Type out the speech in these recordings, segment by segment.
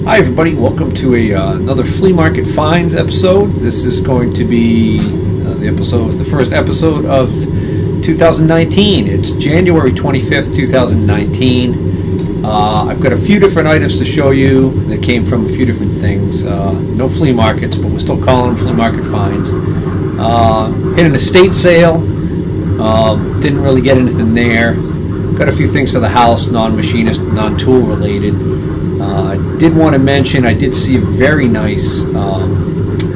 Hi everybody, welcome to another Flea Market Finds episode. This is going to be the first episode of 2019. It's January 25th, 2019. I've got a few different items to show you that came from a few different things. No flea markets, but we're still calling them Flea Market Finds. Hit an estate sale. Didn't really get anything there. Got a few things for the house, non-machinist, non-tool related. I did want to mention I did see a very nice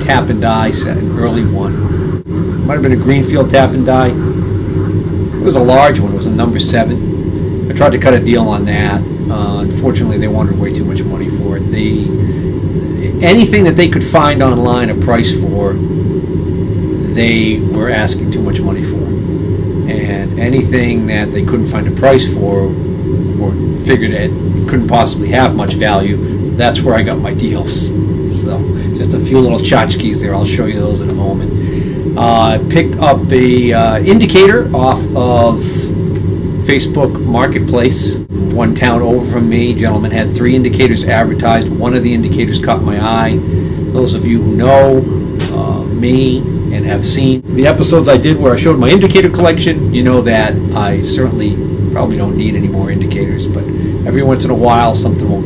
tap and die set, an early one. Might have been a Greenfield tap and die. It was a large one. It was a number 7. I tried to cut a deal on that. Unfortunately, they wanted way too much money for it. Anything that they could find online a price for, they were asking too much money for. And anything that they couldn't find a price for, or figured it couldn't possibly have much value, that's where I got my deals. So just a few little tchotchkes there. I'll show you those in a moment. I picked up a indicator off of Facebook Marketplace. One town over from me, gentleman had 3 indicators advertised. One of the indicators caught my eye. Those of you who know me and have seen the episodes I did where I showed my indicator collection, you know that I certainly probably don't need any more indicators, but every once in a while something will,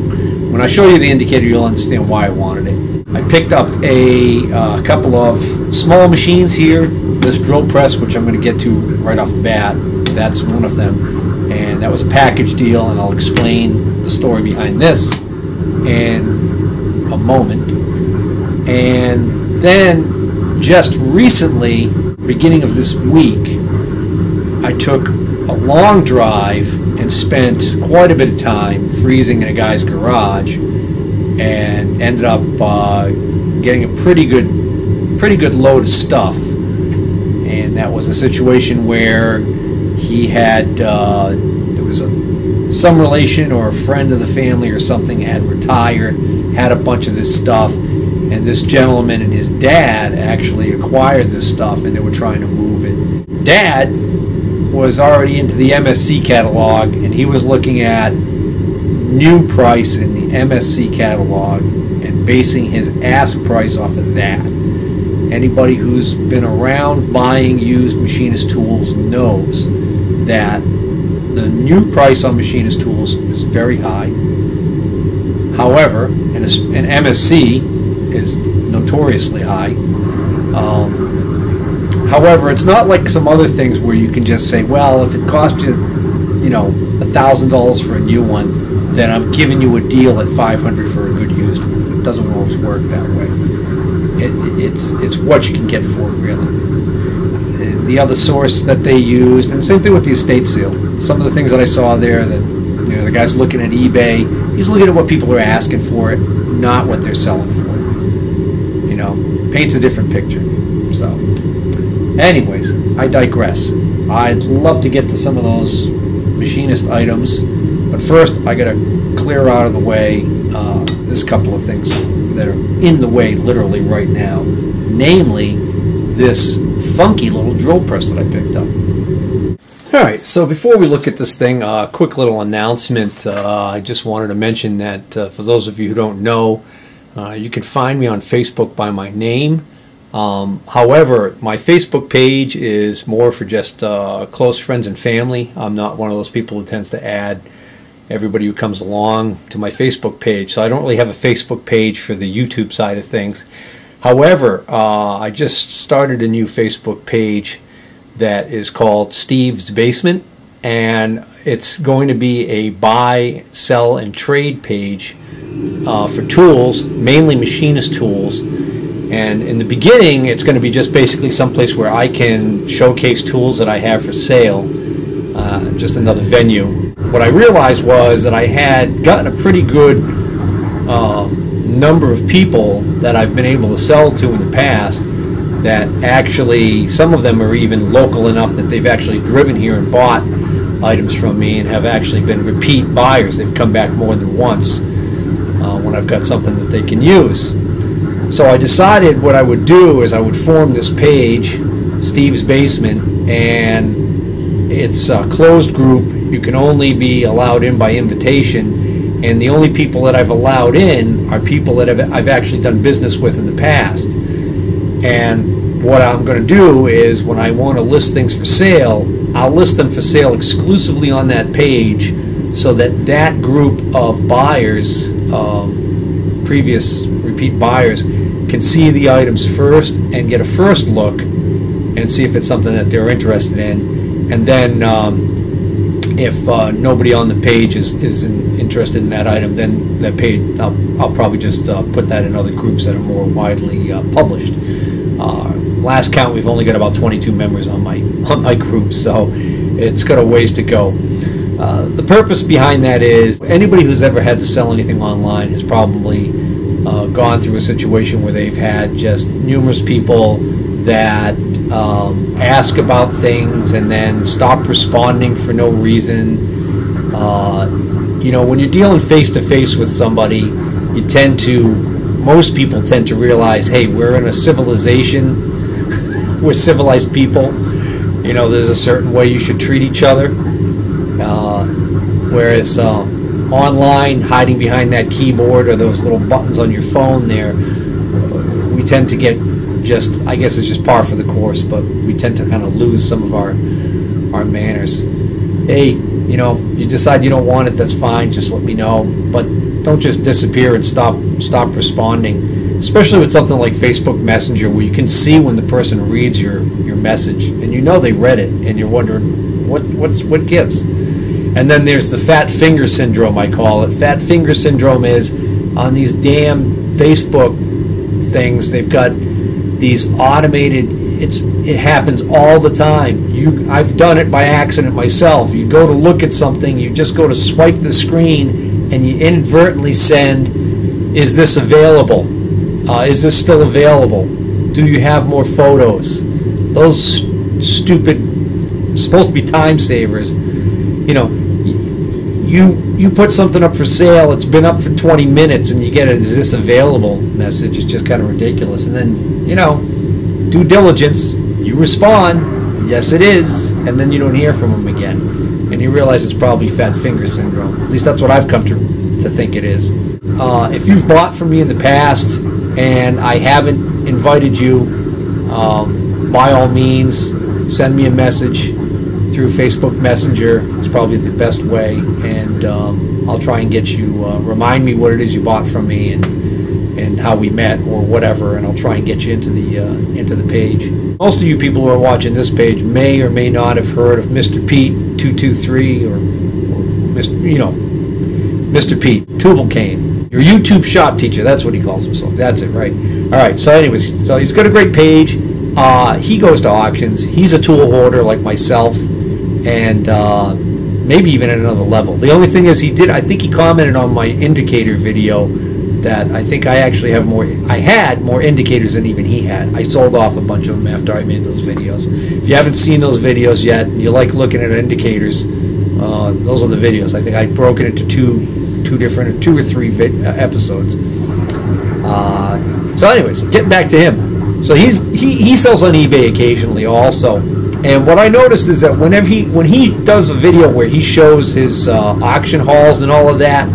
when I show you the indicator, you'll understand why I wanted it. I picked up a couple of small machines here. This drill press, which I'm going to get to right off the bat, that's one of them, and that was a package deal, and I'll explain the story behind this in a moment. And then just recently, beginning of this week, I took a long drive and spent quite a bit of time freezing in a guy's garage, and ended up getting a pretty good load of stuff. And that was a situation where he had there was some relation or a friend of the family or something had retired, had a bunch of this stuff, and this gentleman and his dad actually acquired this stuff, and they were trying to move it. Dad was already into the MSC catalog, and he was looking at new price in the MSC catalog and basing his ask price off of that. Anybody who's been around buying used machinist tools knows that the new price on machinist tools is very high. However, and MSC is notoriously high. However, it's not like some other things where you can just say, well, if it cost you, $1,000 for a new one, then I'm giving you a deal at $500 for a good used one. It doesn't always work that way. It's what you can get for it, really. The other source that they used, and the same thing with the estate sale. Some of the things that I saw there, that the guy's looking at eBay, he's looking at what people are asking for it, not what they're selling for it. Paints a different picture. So, anyways, I digress. I'd love to get to some of those machinist items, but first I got to clear out of the way this couple of things that are in the way literally right now, namely this funky little drill press that I picked up. Alright, so before we look at this thing, a quick little announcement. I just wanted to mention that for those of you who don't know, you can find me on Facebook by my name. However, my Facebook page is more for just close friends and family. I'm not one of those people who tends to add everybody who comes along to my Facebook page, so I don't really have a Facebook page for the YouTube side of things. However, I just started a new Facebook page that is called Steve's Basement, and it's going to be a buy, sell, and trade page for tools, mainly machinist tools. And in the beginning, it's going to be just basically someplace where I can showcase tools that I have for sale, just another venue. What I realized was that I had gotten a pretty good number of people that I've been able to sell to in the past, that actually, some of them are even local enough that they've actually driven here and bought items from me and have actually been repeat buyers. They've come back more than once when I've got something that they can use. So I decided what I would do is I would form this page, Steve's Basement, and it's a closed group. You can only be allowed in by invitation, and the only people that I've allowed in are people that I've actually done business with in the past. And what I'm going to do is, when I want to list things for sale, I'll list them for sale exclusively on that page, so that that group of buyers, previous repeat buyers, can see the items first and get a first look and see if it's something that they're interested in. And then if nobody on the page is interested in that item, then that page, I'll probably just put that in other groups that are more widely published. Last count, we've only got about 22 members on my group, so it's got a ways to go. The purpose behind that is, anybody who's ever had to sell anything online has probably gone through a situation where they've had just numerous people that ask about things and then stop responding for no reason. You know, when you're dealing face to face with somebody, most people tend to realize, hey, we're in a civilization. We're civilized people. You know, there's a certain way you should treat each other. Whereas online, hiding behind that keyboard or those little buttons on your phone there, we tend to get just, I guess it's just par for the course, but we tend to kind of lose some of our manners. Hey, you know, you decide you don't want it, that's fine, just let me know. But don't just disappear and stop responding, especially with something like Facebook Messenger, where you can see when the person reads your message, and you know they read it, and you're wondering what gives. And then there's the fat finger syndrome, I call it. Fat finger syndrome is, on these damn Facebook things, they've got these automated, it happens all the time. I've done it by accident myself. You go to look at something, you just go to swipe the screen, and you inadvertently send, is this available? Is this still available? Do you have more photos? Those stupid, supposed to be time savers. You know, you put something up for sale, it's been up for 20 minutes, and you get a "is this available" message. It's just kind of ridiculous. And then, you know, due diligence, you respond, yes it is, and then you don't hear from them again. And you realize it's probably fat finger syndrome. At least that's what I've come to think it is. If you've bought from me in the past and I haven't invited you, by all means, send me a message through Facebook Messenger. It's probably the best way, and I'll try and get you, remind me what it is you bought from me and how we met or whatever, and I'll try and get you into the page. Most of you people who are watching this page may or may not have heard of Mr. Pete 223 or Mr. Pete Tubal Cane, your YouTube shop teacher. That's what he calls himself. That's it, right? All right. So, anyways, so he's got a great page. He goes to auctions. He's a tool hoarder like myself, and maybe even at another level. The only thing is, I think he commented on my indicator video that I think I actually have I had more indicators than even he had. I sold off a bunch of them after I made those videos. If you haven't seen those videos yet, and you like looking at indicators, those are the videos. I think I've broken it into two or three episodes. So anyways, getting back to him. So he sells on eBay occasionally also. And what I noticed is that when he does a video where he shows his auction hauls and all of that,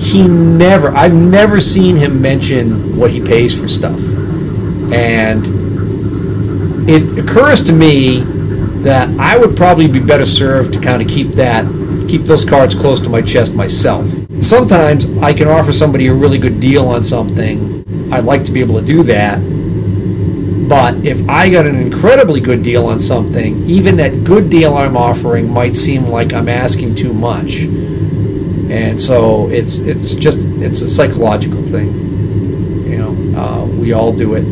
I've never seen him mention what he pays for stuff. And it occurs to me that I would probably be better served to kind of keep those cards close to my chest myself. Sometimes I can offer somebody a really good deal on something. I'd like to be able to do that. But if I got an incredibly good deal on something, even that good deal I'm offering might seem like I'm asking too much. And so it's a psychological thing. You know, we all do it.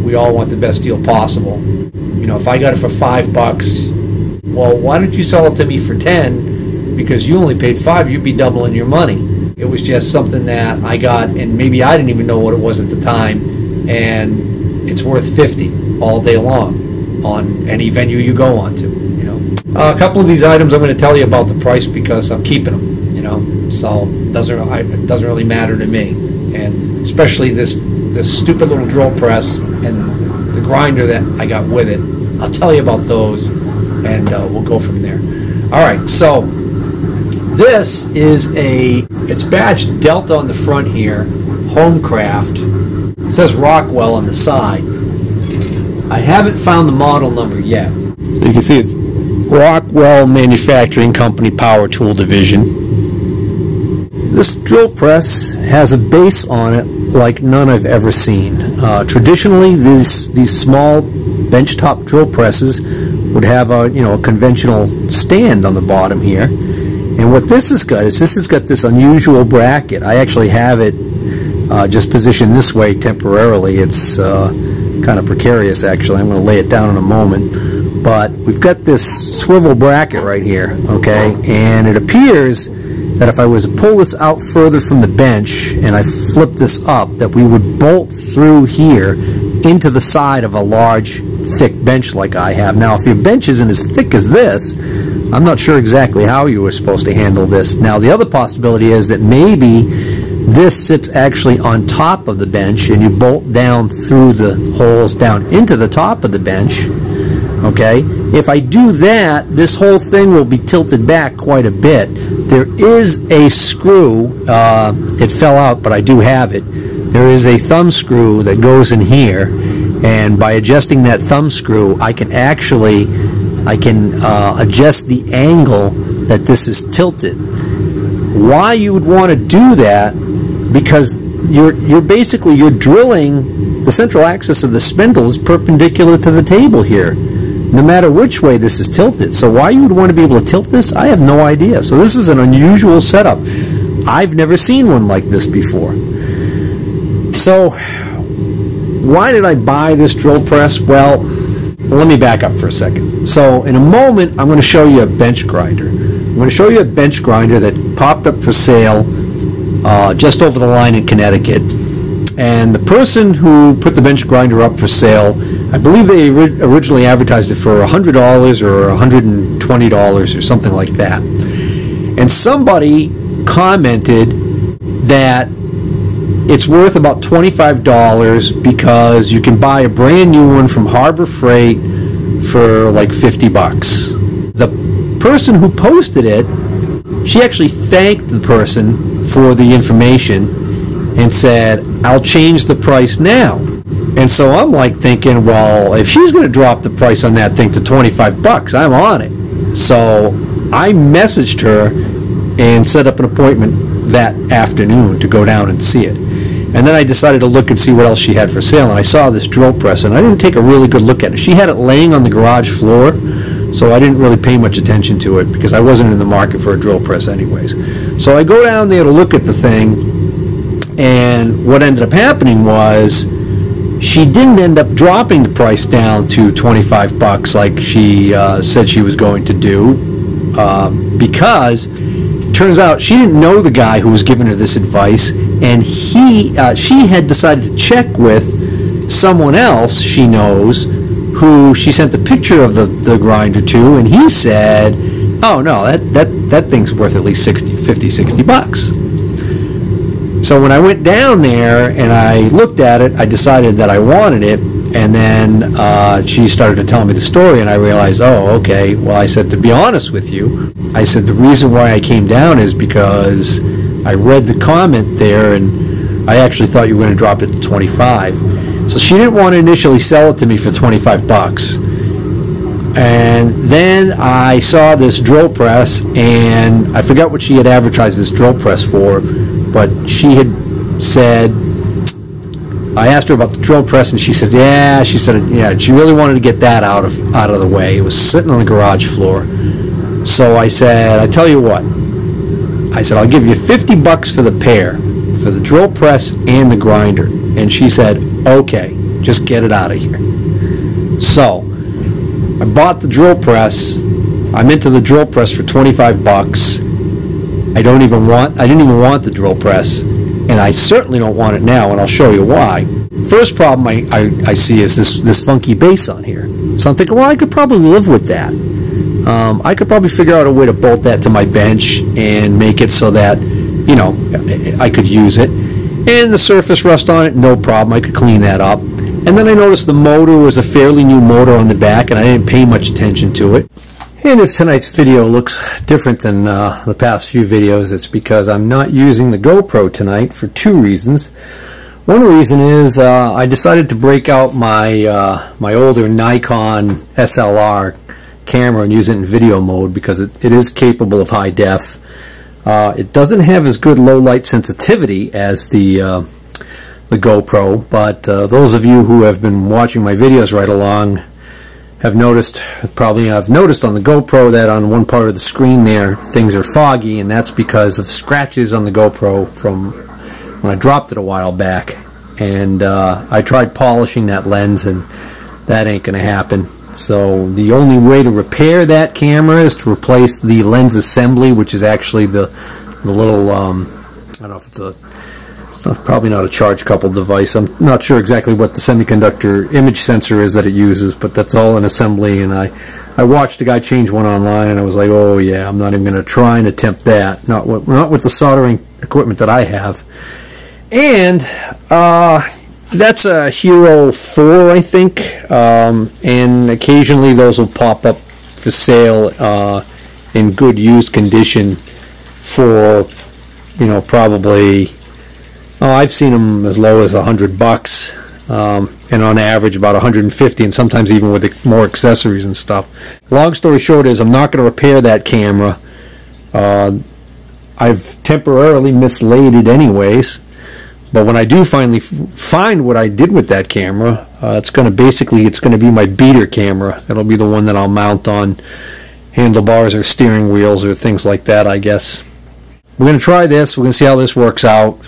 We all want the best deal possible. You know, if I got it for $5, well, why don't you sell it to me for 10? Because you only paid 5, you'd be doubling your money. It was just something that I got, and maybe I didn't even know what it was at the time, and it's worth 50 all day long on any venue you go on to. You know, a couple of these items I'm going to tell you about the price because I'm keeping them. You know, so it doesn't really matter to me, and especially this stupid little drill press and the grinder that I got with it. I'll tell you about those, and we'll go from there. All right, so This is it's badged Delta on the front here, Homecraft. It says Rockwell on the side. I haven't found the model number yet. So you can see it's Rockwell Manufacturing Company Power Tool Division. This drill press has a base on it like none I've ever seen. Traditionally, these small benchtop drill presses would have a conventional stand on the bottom here. And what this has got is this unusual bracket. I actually have it just positioned this way temporarily. It's kind of precarious, actually. I'm going to lay it down in a moment. But we've got this swivel bracket right here, okay? And it appears that if I was to pull this out further from the bench and I flip this up, that we would bolt through here into the side of a large, thick bench like I have. Now, if your bench isn't as thick as this, I'm not sure exactly how you were supposed to handle this. Now, the other possibility is that maybe this sits actually on top of the bench and you bolt down through the holes down into the top of the bench. Okay, if I do that, this whole thing will be tilted back quite a bit. There is a screw, it fell out, but I do have it. There is a thumb screw that goes in here, and by adjusting that thumb screw, I can adjust the angle that this is tilted. Why you would want to do that? Because you're basically drilling, the central axis of the spindle is perpendicular to the table here, no matter which way this is tilted. So why you would want to be able to tilt this, I have no idea. So this is an unusual setup. I've never seen one like this before. So why did I buy this drill press? Well, let me back up for a second. So in a moment, I'm going to show you a bench grinder. I'm going to show you a bench grinder that popped up for sale just over the line in Connecticut. And the person who put the bench grinder up for sale, I believe they originally advertised it for $100 or $120 or something like that. And somebody commented that it's worth about $25 because you can buy a brand new one from Harbor Freight for like $50. The person who posted it, she actually thanked the person for the information and said, I'll change the price now. And so I'm like thinking, well, if she's going to drop the price on that thing to $25, I'm on it. So I messaged her and set up an appointment that afternoon to go down and see it. And then I decided to look and see what else she had for sale, and I saw this drill press, and I didn't take a really good look at it. She had it laying on the garage floor, so I didn't really pay much attention to it because I wasn't in the market for a drill press anyways. So I go down there to look at the thing, and what ended up happening was she didn't end up dropping the price down to $25 like she said she was going to do, because it turns out she didn't know the guy who was giving her this advice, and she had decided to check with someone else she knows who she sent a picture of the grinder to, and he said, oh no, that thing's worth at least $50-60. So when I went down there and I looked at it, I decided that I wanted it, and then she started to tell me the story, and I realized, oh, okay. Well, I said, to be honest with you, I said the reason why I came down is because I read the comment there, and I actually thought you were going to drop it to $25. So she didn't want to initially sell it to me for $25. And then I saw this drill press, and I forgot what she had advertised this drill press for, but she had said, I asked her about the drill press, and she said, yeah, she really wanted to get that out of the way. It was sitting on the garage floor. So I said, I tell you what, I said, I'll give you $50 for the pair, for the drill press and the grinder. And she said, okay, just get it out of here. So I bought the drill press. I'm into the drill press for $25. I didn't even want the drill press, and I certainly don't want it now, and I'll show you why. First problem I see is this funky base on here. So I'm thinking, well, I could probably live with that. I could probably figure out a way to bolt that to my bench and make it so that, I could use it. And the surface rust on it, no problem. I could clean that up. And then I noticed the motor was a fairly new motor on the back, and I didn't pay much attention to it. And if tonight's video looks different than the past few videos, it's because I'm not using the GoPro tonight for two reasons. One reason is I decided to break out my my older Nikon SLR camera and use it in video mode because it is capable of high def. It doesn't have as good low light sensitivity as the GoPro, but those of you who have been watching my videos right along have noticed, I've noticed on the GoPro that on one part of the screen there things are foggy, and that's because of scratches on the GoPro from when I dropped it a while back. And I tried polishing that lens, and that ain't gonna happen. So the only way to repair that camera is to replace the lens assembly, which is actually the little I don't know if it's probably not a charge coupled device. I'm not sure exactly what the semiconductor image sensor is that it uses, but that's all an assembly. And I watched a guy change one online, and I was like, oh yeah, I'm not even going to try and attempt that. Not with the soldering equipment that I have. And that's a Hero 4, I think. And occasionally those will pop up for sale in good used condition for, you know, probably. Oh, I've seen them as low as $100, and on average about 150, and sometimes even with more accessories and stuff. Long story short is I'm not going to repair that camera. I've temporarily mislaid it anyways, but when I do finally find what I did with that camera, it's going to be my beater camera. It'll be the one that I'll mount on handlebars or steering wheels or things like that, I guess. We're going to try this. We're going to see how this works out.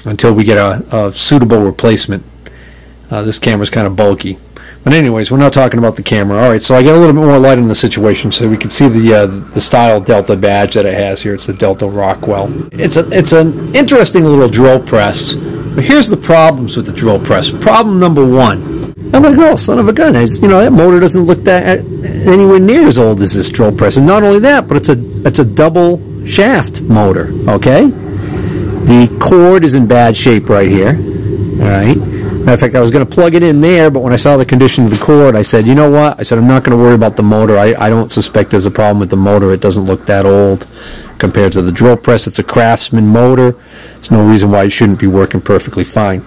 Until we get a suitable replacement. This camera's kind of bulky. But anyways, we're not talking about the camera. Alright, so I got a little bit more light in the situation so we can see the style Delta badge that it has here. It's the Delta Rockwell. It's an interesting little drill press. But here's the problems with the drill press. Problem number one. I'm like, oh, son of a gun. You know, that motor doesn't look that anywhere near as old as this drill press. And not only that, but it's a double shaft motor, okay? The cord is in bad shape right here. Alright. Matter of fact, I was going to plug it in there, but when I saw the condition of the cord, I said, you know what? I said, I'm not going to worry about the motor. I don't suspect there's a problem with the motor. It doesn't look that old compared to the drill press. It's a Craftsman motor. There's no reason why it shouldn't be working perfectly fine.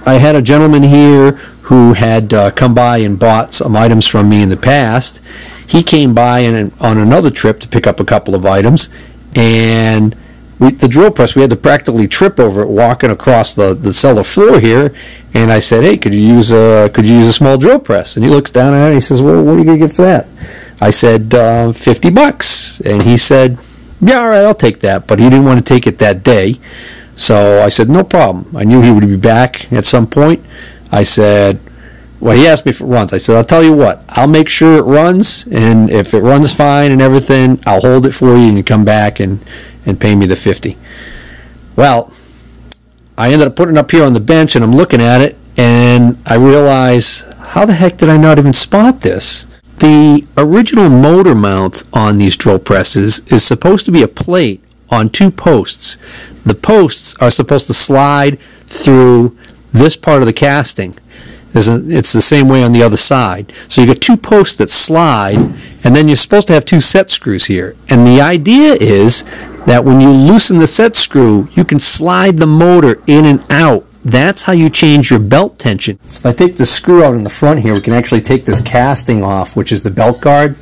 I had a gentleman here who had come by and bought some items from me in the past. He came by on another trip to pick up a couple of items, and the drill press, we had to practically trip over it walking across the cellar floor here. And I said, hey, could you use a small drill press? And he looks down at it and he says, well, what are you going to get for that? I said, $50. And he said, yeah, all right, I'll take that. But he didn't want to take it that day. So I said, no problem. I knew he would be back at some point. I said, well, he asked me if it runs. I said, I'll tell you what, I'll make sure it runs. And if it runs fine and everything, I'll hold it for you and you come back and pay me the $50. Well, I ended up putting it up here on the bench, and I'm looking at it, and I realize, how the heck did I not even spot this? The original motor mount on these drill presses is supposed to be a plate on two posts. The posts are supposed to slide through this part of the casting. It's the same way on the other side. So you got two posts that slide, and then you're supposed to have two set screws here. And the idea is that when you loosen the set screw, you can slide the motor in and out. That's how you change your belt tension. So if I take the screw out in the front here, we can actually take this casting off, which is the belt guard.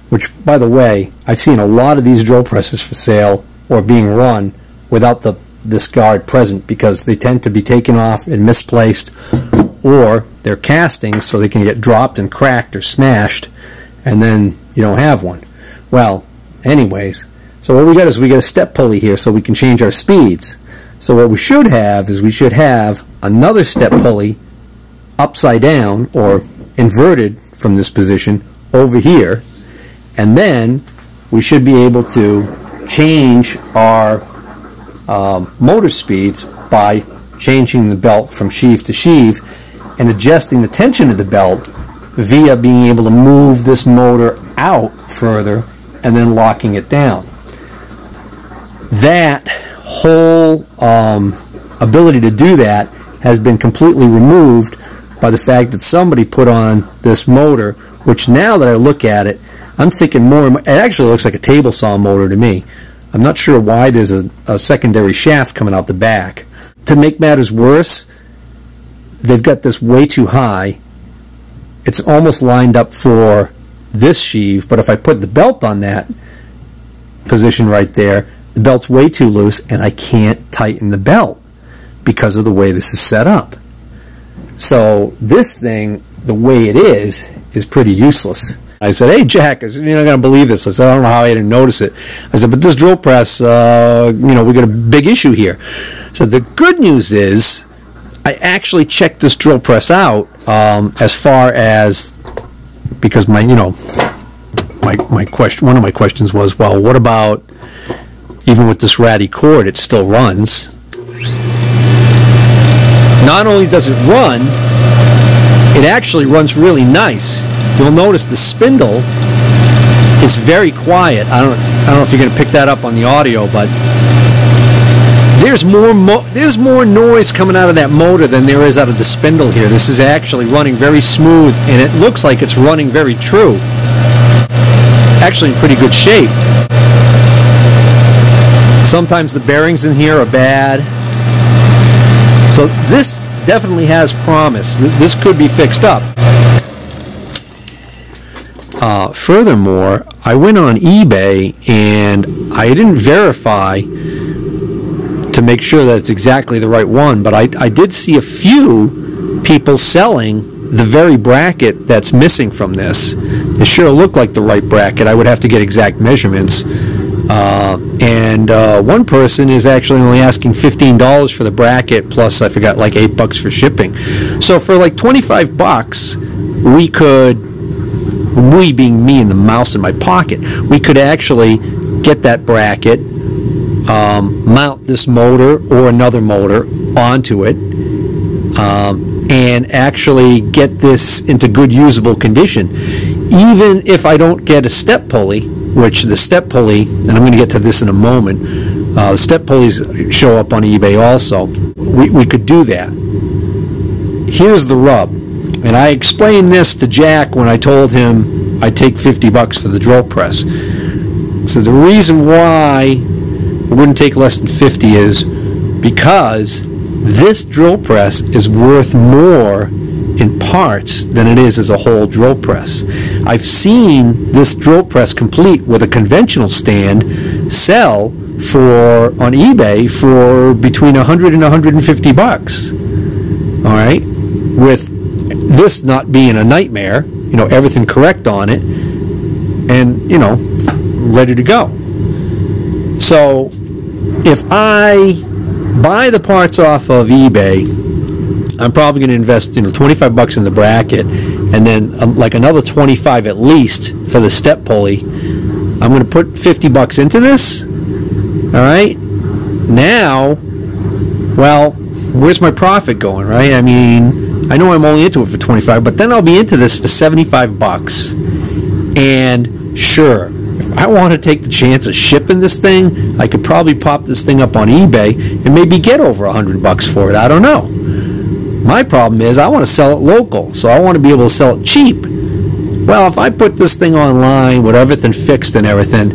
Which, by the way, I've seen a lot of these drill presses for sale or being run without this guard present, because they tend to be taken off and misplaced, or they're castings so they can get dropped and cracked or smashed, and then you don't have one. Well, anyways, so what we got is we got a step pulley here so we can change our speeds. So what we should have is we should have another step pulley upside down or inverted from this position over here, and then we should be able to change our motor speeds by changing the belt from sheave to sheave and adjusting the tension of the belt via being able to move this motor out further and then locking it down. That whole ability to do that has been completely removed by the fact that somebody put on this motor, which now that I look at it, I'm thinking more, it actually looks like a table saw motor to me. I'm not sure why there's a secondary shaft coming out the back. To make matters worse, they've got this way too high. It's almost lined up for this sheave, but if I put the belt on that position right there, the belt's way too loose and I can't tighten the belt because of the way this is set up. So this thing, the way it is pretty useless. I said, hey Jack, I said, you're not going to believe this. I said, I don't know how I didn't notice it. I said, but this drill press, we got a big issue here. So the good news is, I actually checked this drill press out as far as, because one of my questions was, well, what about even with this ratty cord, it still runs. Not only does it run, it actually runs really nice. You'll notice the spindle is very quiet. I don't know if you're going to pick that up on the audio, but there's more noise coming out of that motor than there is out of the spindle here. This is actually running very smooth, and it looks like it's running very true. Actually in pretty good shape. Sometimes the bearings in here are bad. So this definitely has promise. This could be fixed up. Furthermore, I went on eBay and I didn't verify to make sure that it's exactly the right one, but I did see a few people selling the very bracket that's missing from this. It sure looked like the right bracket. I would have to get exact measurements. One person is actually only asking $15 for the bracket, plus I forgot like $8 for shipping. So for like $25, we being me and the mouse in my pocket, we could actually get that bracket, mount this motor or another motor onto it, and actually get this into good usable condition. Even if I don't get a step pulley, which the step pulley, and I'm going to get to this in a moment, the step pulleys show up on eBay also. We could do that. Here's the rub. And I explained this to Jack when I told him I'd take $50 for the drill press. So the reason why I wouldn't take less than 50 is because this drill press is worth more in parts than it is as a whole drill press. I've seen this drill press complete with a conventional stand sell on eBay for between $100 and $150. All right, with this not being a nightmare, everything correct on it, and ready to go. So if I buy the parts off of eBay, I'm probably going to invest $25 in the bracket, and then like another $25 at least for the step pulley. I'm going to put $50 into this. All right, now, well, where's my profit going, right? I mean, I know I'm only into it for $25, but then I'll be into this for $75. And sure, if I want to take the chance of shipping this thing, I could probably pop this thing up on eBay and maybe get over $100 for it. I don't know. My problem is I want to sell it local, so I want to be able to sell it cheap. Well, if I put this thing online with everything fixed and everything,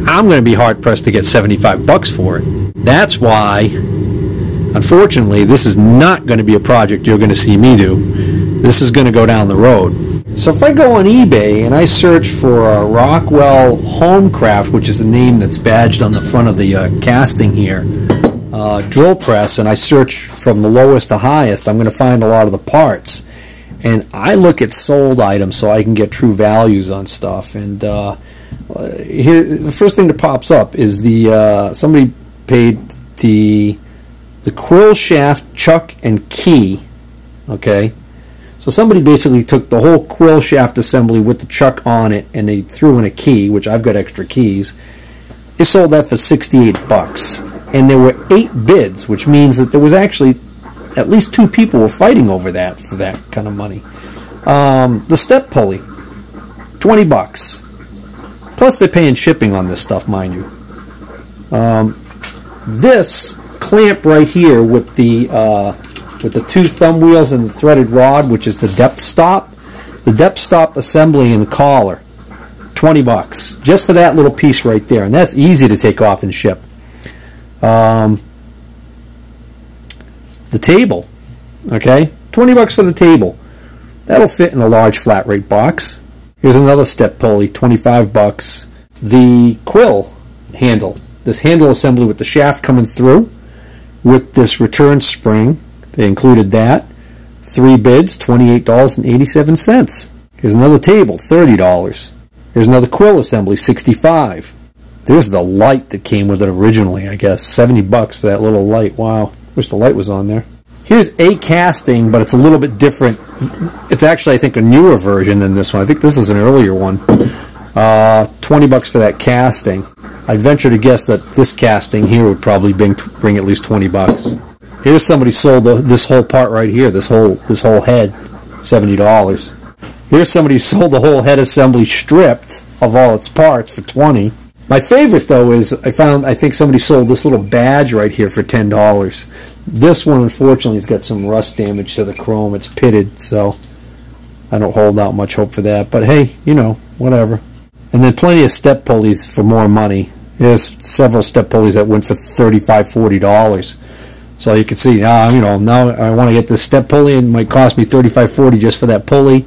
I'm going to be hard-pressed to get $75 for it. That's why, unfortunately, this is not going to be a project you're going to see me do. This is going to go down the road. So if I go on eBay and I search for a Rockwell Homecraft, which is the name that's badged on the front of the casting here, drill press, and I search from the lowest to highest, I'm going to find a lot of the parts. And I look at sold items so I can get true values on stuff. And here, the first thing that pops up is the somebody paid the quill shaft chuck and key. Okay, so somebody basically took the whole quill shaft assembly with the chuck on it, and they threw in a key, which I've got extra keys. They sold that for $68. And there were 8 bids, which means that there was actually at least 2 people were fighting over that for that kind of money. The step pulley, $20. Plus they're paying shipping on this stuff, mind you. This clamp right here with the with the 2 thumb wheels and the threaded rod, which is the depth stop. The depth stop assembly and the collar, $20 just for that little piece right there, and that's easy to take off and ship. The table, okay, $20 for the table. That'll fit in a large flat rate box. Here's another step pulley, $25. The quill handle, this handle assembly with the shaft coming through, with this return spring, they included that. 3 bids, $28.87. Here's another table, $30. Here's another quill assembly, $65. There's the light that came with it originally, I guess, $70 for that little light. Wow, wish the light was on there. Here's a casting, but it's a little bit different. It's actually, I think, a newer version than this one. I think this is an earlier one. $20 for that casting. I'd venture to guess that this casting here would probably bring at least $20. Here's somebody sold this whole part right here, this whole head, $70. Here's somebody who sold the whole head assembly stripped of all its parts for $20. My favorite though is I think somebody sold this little badge right here for $10. This one, unfortunately, has got some rust damage to the chrome. It's pitted, so I don't hold out much hope for that. But hey, you know, whatever. And then plenty of step pulleys for more money. There's several step pulleys that went for $35, $40. So you can see, you know, now I want to get this step pulley, and it might cost me $35, $40 just for that pulley.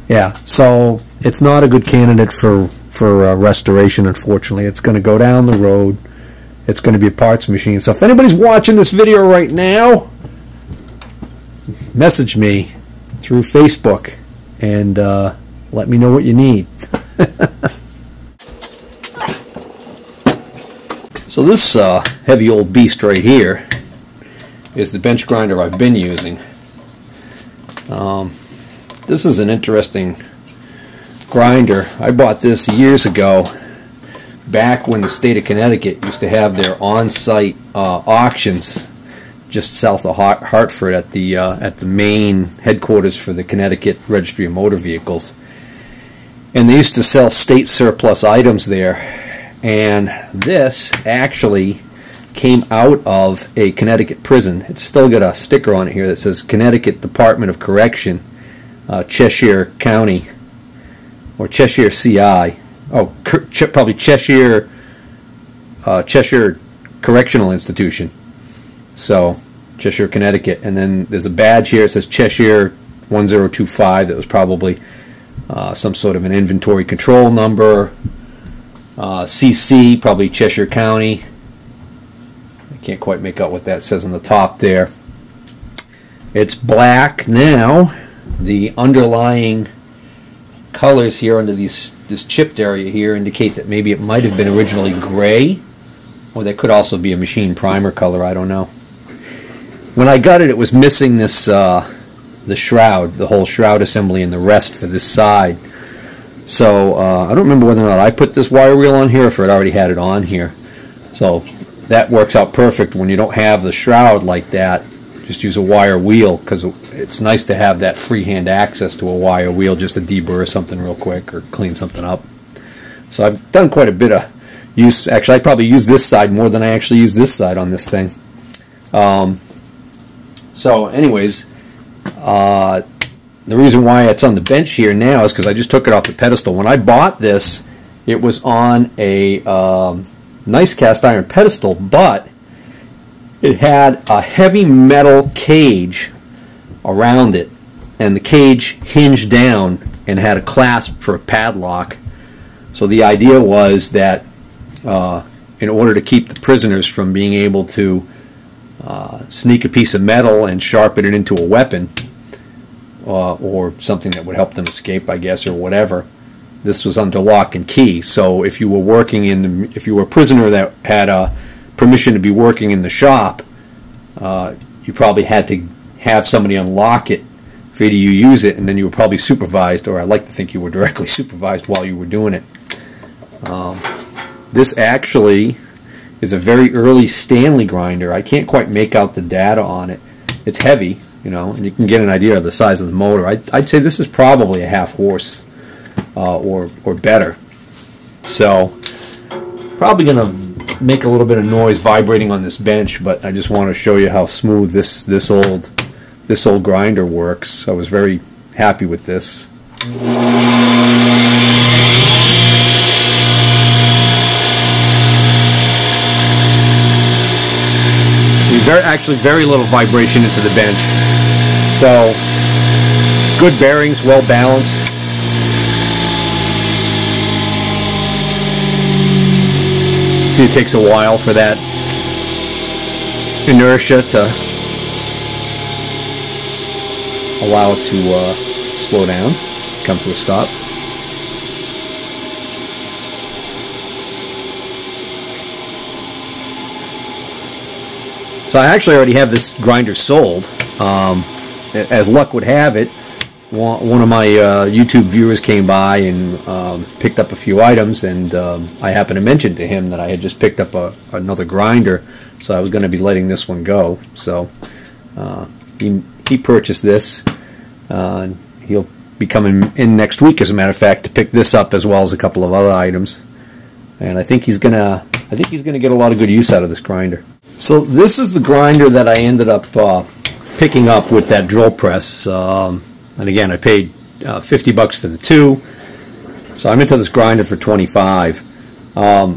Yeah, so it's not a good candidate for restoration, unfortunately. It's going to go down the road. It's going to be a parts machine. So if anybody's watching this video right now, message me through Facebook and let me know what you need. So this heavy old beast right here is the bench grinder I've been using. This is an interesting grinder. I bought this years ago, back when the state of Connecticut used to have their on-site auctions just south of Hartford at the main headquarters for the Connecticut Registry of Motor Vehicles. And they used to sell state surplus items there. And this actually came out of a Connecticut prison. It's still got a sticker on it here that says Connecticut Department of Correction, Cheshire County, or Cheshire CI. Oh, probably Cheshire Correctional Institution. So, Cheshire, Connecticut. And then there's a badge here. It says Cheshire 1025. That was probably some sort of an inventory control number. CC, probably Cheshire County. I can't quite make out what that says on the top there. It's black now. The underlying colors here under this chipped area here indicate that maybe it might have been originally gray, or that could also be a machine primer color. I don't know. When I got it, it was missing this the shroud, the whole shroud assembly, and the rest for this side. So I don't remember whether or not I put this wire wheel on here, or if it already had it on here. So that works out perfect when you don't have the shroud like that. Just use a wire wheel, because it's nice to have that freehand access to a wire wheel just to deburr something real quick or clean something up. So I've done quite a bit of use. Actually, I probably use this side more than I actually use this side on this thing. So anyways, the reason why it's on the bench here now is because I just took it off the pedestal. When I bought this, it was on a nice cast iron pedestal, but it had a heavy metal cage around it, and the cage hinged down and had a clasp for a padlock. So the idea was that in order to keep the prisoners from being able to sneak a piece of metal and sharpen it into a weapon, or something that would help them escape, I guess, or whatever, this was under lock and key. So if you were working if you were a prisoner that had permission to be working in the shop, you probably had to have somebody unlock it for you to use it, and then you were probably supervised, or I like to think you were directly supervised while you were doing it. This actually is a very early Stanley grinder. I can't quite make out the data on it. It's heavy, you know, and you can get an idea of the size of the motor. I'd say this is probably a half horse or better. So probably going to make a little bit of noise vibrating on this bench, but I just want to show you how smooth this old grinder works. I was very happy with this. Actually very little vibration into the bench, so good bearings, well balanced. See, it takes a while for that inertia to allow it to slow down, come to a stop. So I actually already have this grinder sold. As luck would have it, one of my YouTube viewers came by and picked up a few items, and I happened to mention to him that I had just picked up another grinder, so I was going to be letting this one go. So he purchased this. He'll be coming in next week, as a matter of fact, to pick this up as well as a couple of other items. And I think he's gonna get a lot of good use out of this grinder. So this is the grinder that I ended up picking up with that drill press. And again, I paid $50 for the two. So I'm into this grinder for $25. I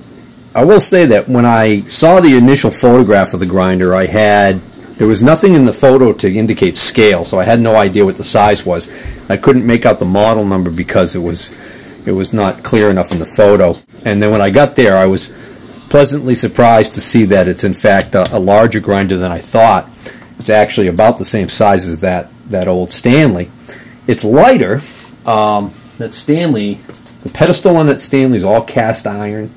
will say that when I saw the initial photograph of the grinder, there was nothing in the photo to indicate scale, so I had no idea what the size was. I couldn't make out the model number because it was not clear enough in the photo. And then when I got there, I was pleasantly surprised to see that it's in fact a larger grinder than I thought. It's actually about the same size as that old Stanley. It's lighter. That Stanley, the pedestal on that Stanley is all cast iron.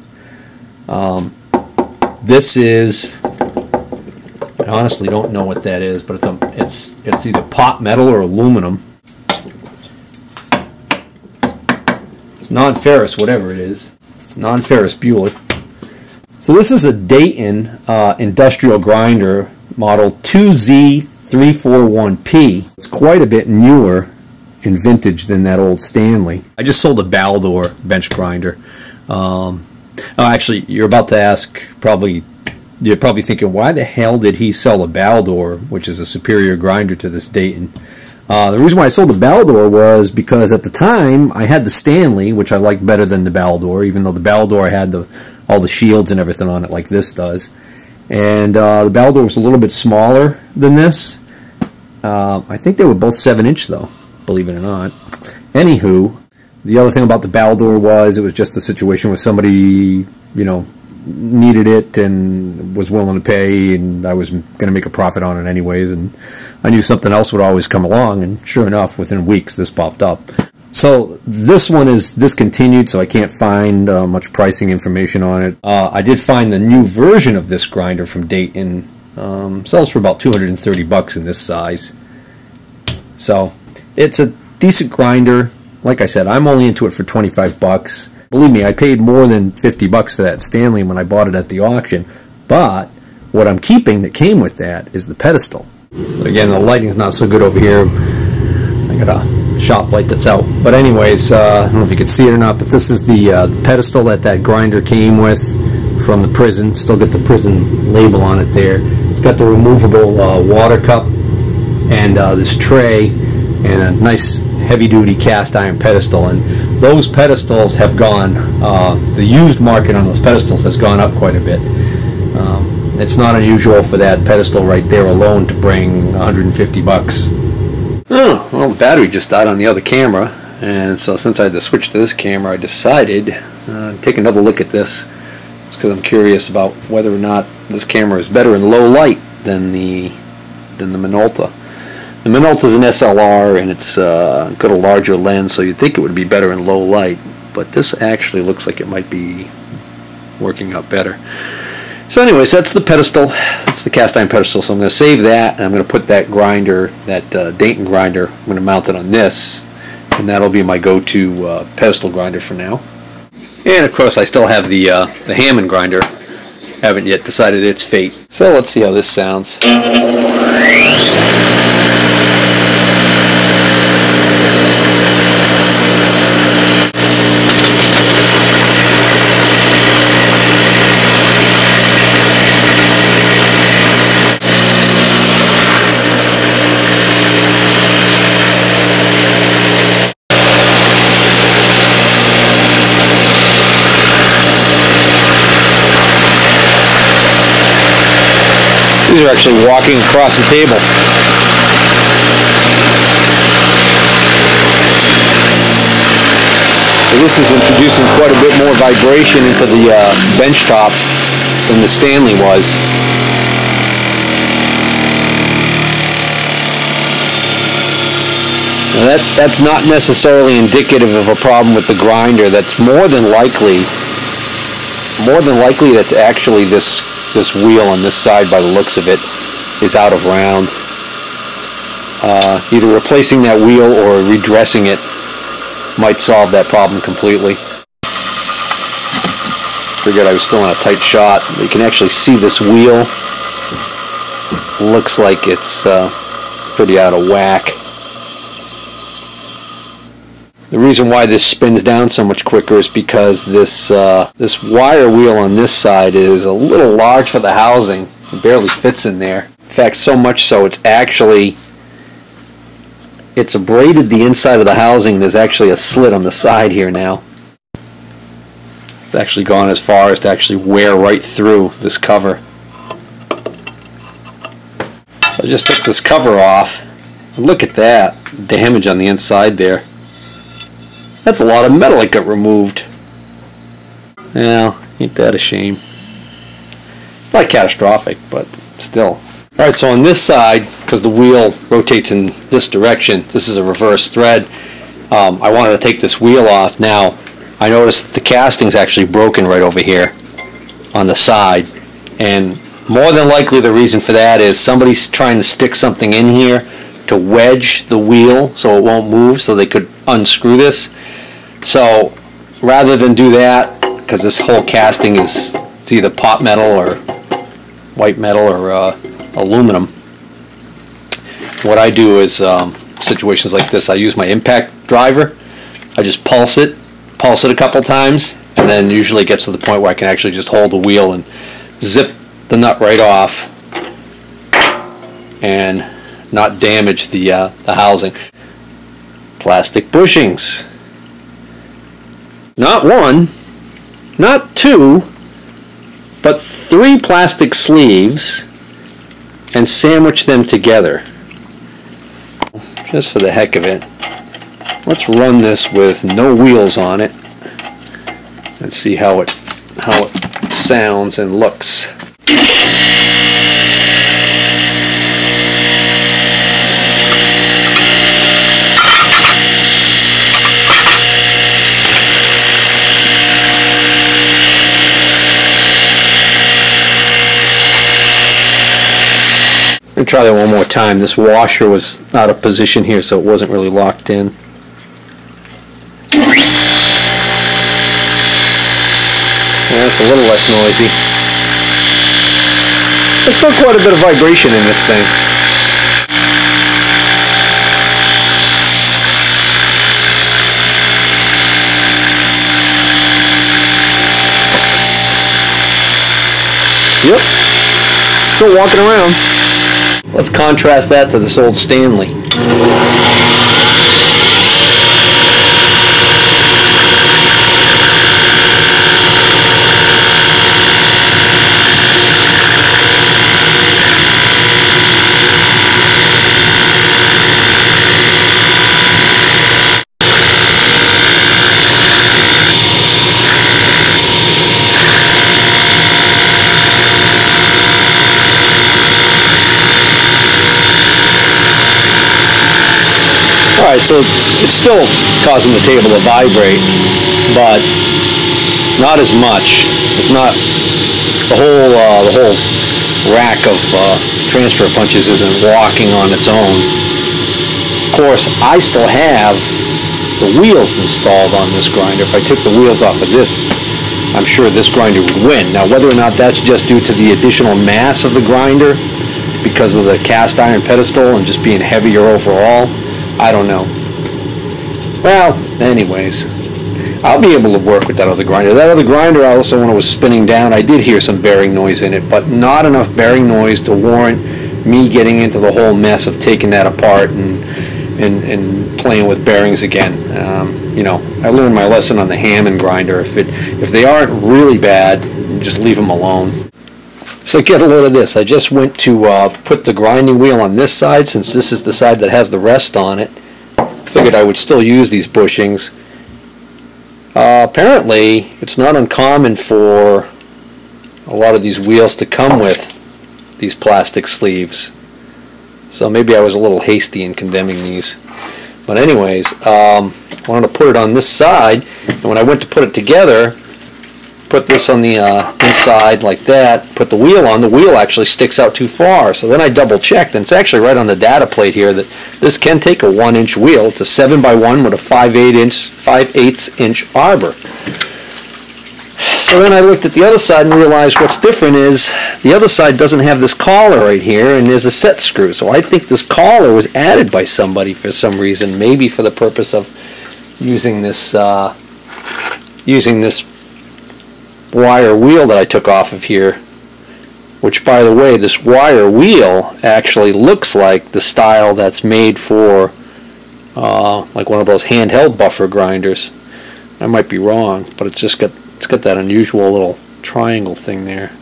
This is, I honestly don't know what that is, but it's either pot metal or aluminum. It's non-ferrous, whatever it is. It's non-ferrous Buhler. So this is a Dayton industrial grinder, model 2Z341P. It's quite a bit newer in vintage than that old Stanley. I just sold a Baldor bench grinder. Actually, you're about to ask, you're probably thinking, why the hell did he sell a Baldor, which is a superior grinder to this Dayton? The reason why I sold the Baldor was because at the time I had the Stanley, which I liked better than the Baldor, even though the Baldor had all the shields and everything on it like this does. And the Baldor was a little bit smaller than this. I think they were both 7-inch though, believe it or not. Anywho, the other thing about the Baldor was it was just a situation where somebody, needed it and was willing to pay, and I was going to make a profit on it anyways, and I knew something else would always come along, and sure enough, within weeks this popped up. So this one is discontinued, so I can't find much pricing information on it. I did find the new version of this grinder from Dayton. Sells for about $230 in this size. So it's a decent grinder. Like I said, I'm only into it for $25. Believe me, I paid more than $50 for that Stanley when I bought it at the auction. But what I'm keeping that came with that is the pedestal. So again, the lighting's not so good over here. I got a shop light that's out. But anyways, I don't know if you can see it or not, but this is the pedestal that grinder came with from the prison. Still got the prison label on it there. It's got the removable water cup and this tray and a nice heavy-duty cast iron pedestal, and those pedestals have gone, the used market on those pedestals has gone up quite a bit. It's not unusual for that pedestal right there alone to bring $150. Oh, well, the battery just died on the other camera, and so since I had to switch to this camera, I decided to take another look at this, because I'm curious about whether or not this camera is better in low light than the Minolta. The Minolta is an SLR, and it's got a larger lens, so you'd think it would be better in low light, but this actually looks like it might be working out better. So anyways, that's the pedestal. That's the cast iron pedestal, so I'm going to save that, and I'm going to put that grinder, that Dayton grinder, I'm going to mount it on this, and that'll be my go-to pedestal grinder for now. And of course I still have the Hammond grinder. Haven't yet decided its fate. So let's see how this sounds. These are actually walking across the table. So this is introducing quite a bit more vibration into the bench top than the Stanley was. Now that's not necessarily indicative of a problem with the grinder. That's more than likely that's actually this wheel on this side, by the looks of it, is out of round. Either replacing that wheel or redressing it might solve that problem completely. Figured I was still in a tight shot. You can actually see this wheel. Looks like it's pretty out of whack. The reason why this spins down so much quicker is because this wire wheel on this side is a little large for the housing. It barely fits in there. In fact, so much so it's abraded the inside of the housing. There's actually a slit on the side here now. It's actually gone as far as to actually wear right through this cover. So I just took this cover off. Look at that damage on the inside there. That's a lot of metal that got removed. Well, ain't that a shame? Not catastrophic, but still. Alright, so on this side, because the wheel rotates in this direction, this is a reverse thread, I wanted to take this wheel off. Now, I noticed that the casting's actually broken right over here on the side, and more than likely the reason for that is somebody's trying to stick something in here to wedge the wheel so it won't move, so they could unscrew this. So rather than do that, because this whole casting is, it's either pot metal or white metal or aluminum, what I do is situations like this, I use my impact driver. I just pulse it a couple times, and then usually it gets to the point where I can actually just hold the wheel and zip the nut right off and not damage the housing. Plastic bushings. Not one, not two, but 3 plastic sleeves, and sandwich them together. Just for the heck of it, let's run this with no wheels on it and see how it sounds and looks. I'm going to try that one more time. This washer was out of position here, so it wasn't really locked in. Yeah, it's a little less noisy. There's still quite a bit of vibration in this thing. Yep, still walking around. Let's contrast that to this old Stanley. Alright, so it's still causing the table to vibrate, but not as much. It's not, the whole rack of transfer punches isn't walking on its own. Of course, I still have the wheels installed on this grinder. If I took the wheels off of this, I'm sure this grinder would win. Now, whether or not that's just due to the additional mass of the grinder because of the cast iron pedestal and just being heavier overall, I don't know. Well, anyways, I'll be able to work with that other grinder. That other grinder, also, when it was spinning down, I did hear some bearing noise in it, but not enough bearing noise to warrant me getting into the whole mess of taking that apart and playing with bearings again. You know, I learned my lesson on the Hammond grinder. If they aren't really bad, just leave them alone. So get a load of this. I just went to put the grinding wheel on this side, since this is the side that has the rest on it. Figured I would still use these bushings. Apparently, it's not uncommon for a lot of these wheels to come with these plastic sleeves. So maybe I was a little hasty in condemning these. But anyways, I wanted to put it on this side, and when I went to put it together, put this on the inside like that, put the wheel on, the wheel actually sticks out too far. So then I double checked, and it's actually right on the data plate here that this can take a 1-inch wheel. It's a 7x1 with a 5/8 inch arbor. So then I looked at the other side and realized what's different is the other side doesn't have this collar right here, and there's a set screw. So I think this collar was added by somebody for some reason, maybe for the purpose of using this wire wheel that I took off of here, which, by the way, this wire wheel actually looks like the style that's made for like one of those handheld buffer grinders. I might be wrong, but it's got that unusual little triangle thing there.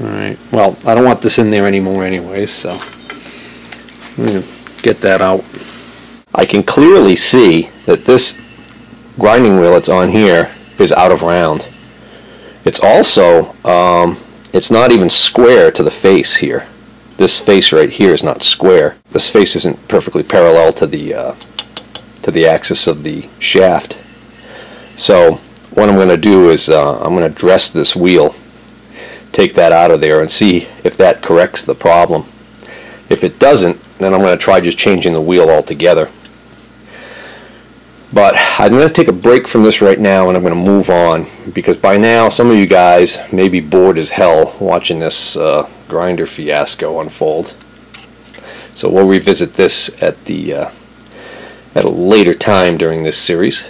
Alright, well, I don't want this in there anymore anyways, so I'm going to get that out. I can clearly see that this grinding wheel that's on here is out of round. It's also, it's not even square to the face here. This face right here is not square. This face isn't perfectly parallel to the axis of the shaft. So what I'm going to do is I'm going to dress this wheel, take that out of there, and see if that corrects the problem. If it doesn't, then I'm going to try just changing the wheel altogether. But I'm going to take a break from this right now, and I'm going to move on, because by now some of you guys may be bored as hell watching this grinder fiasco unfold. So we'll revisit this at a later time during this series.